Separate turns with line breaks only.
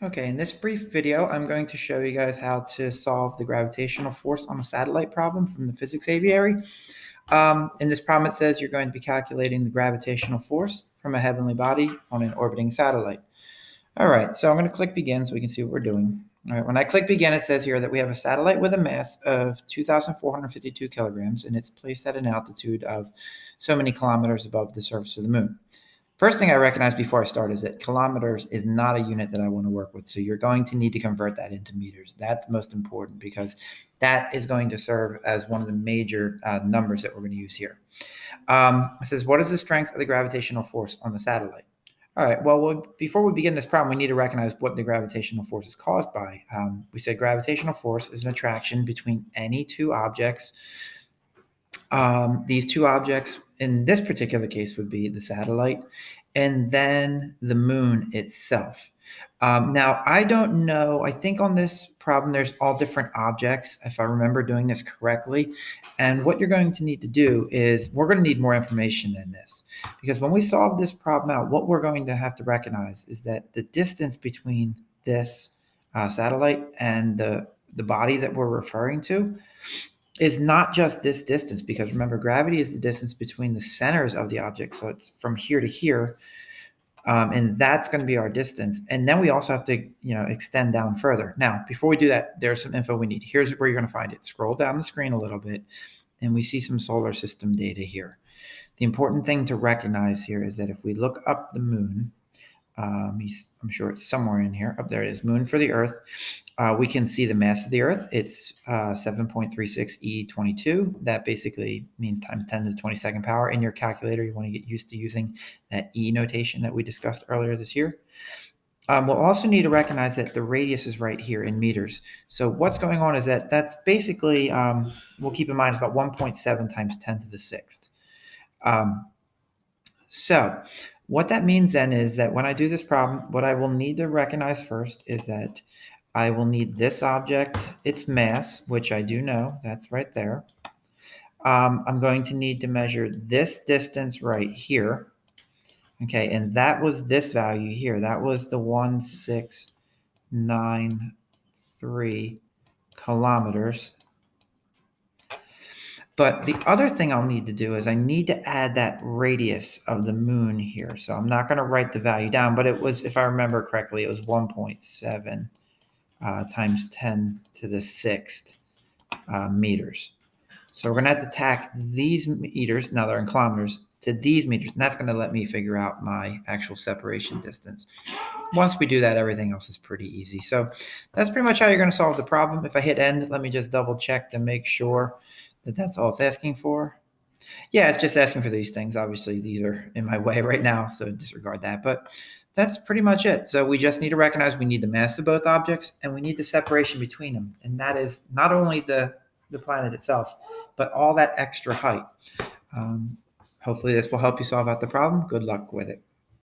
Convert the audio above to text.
Okay, in this brief video, I'm going to show you guys how to solve the gravitational force on a satellite problem from the physics aviary. In this problem, it says you're going to be calculating the gravitational force from a heavenly body on an orbiting satellite. All right, so I'm going to click begin so we can see what we're doing. All right, when I click begin, it says here that we have a satellite with a mass of 2,452 kilograms, and it's placed at an altitude of so many kilometers above the surface of the moon. First thing I recognize before I start is that kilometers is not a unit that I want to work with. So you're going to need to convert that into meters. That's most important because that is going to serve as one of the major numbers that we're going to use here. It says, what is the strength of the gravitational force on the satellite? All right, well, before we begin this problem, we need to recognize what the gravitational force is caused by. We said gravitational force is an attraction between any two objects. These two objects in this particular case would be the satellite and then the moon itself. Now, I don't know. I think on this problem, there's all different objects, if I remember doing this correctly. And what you're going to need to do is we're going to need more information than this. Because when we solve this problem out, what we're going to have to recognize is that the distance between this satellite and the body that we're referring to is not just this distance, because remember, gravity is the distance between the centers of the object. So it's from here to here, and that's going to be our distance. And then we also have to, extend down further. Now, before we do that, there's some info we need. Here's where you're going to find it. Scroll down the screen a little bit, and we see some solar system data here. The important thing to recognize here is that if we look up the moon, I'm sure it's somewhere in here. Up there it is, moon for the Earth. We can see the mass of the Earth. It's 7.36 E22. That basically means times 10 to the 22nd power. In your calculator, you want to get used to using that E notation that we discussed earlier this year. We'll also need to recognize that the radius is right here in meters. So what's going on is that's basically, we'll keep in mind, it's about 1.7 times 10 to the 6th. So what that means then is that when I do this problem, what I will need to recognize first is that I will need this object, its mass, which I do know, that's right there. I'm going to need to measure this distance right here. Okay, and that was this value here. That was the 1693 kilometers. But the other thing I'll need to do is I need to add that radius of the moon here. So I'm not going to write the value down, but it was, if I remember correctly, it was 1.7 times 10 to the 6th meters. So we're going to have to tack these meters, now they're in kilometers, to these meters. And that's going to let me figure out my actual separation distance. Once we do that, everything else is pretty easy. So that's pretty much how you're going to solve the problem. If I hit end, let me just double check to make sure that that's all it's asking for. Yeah, it's just asking for these things. Obviously, these are in my way right now, so disregard that. But that's pretty much it. So we just need to recognize we need the mass of both objects, and we need the separation between them. And that is not only the planet itself, but all that extra height. Hopefully this will help you solve out the problem. Good luck with it.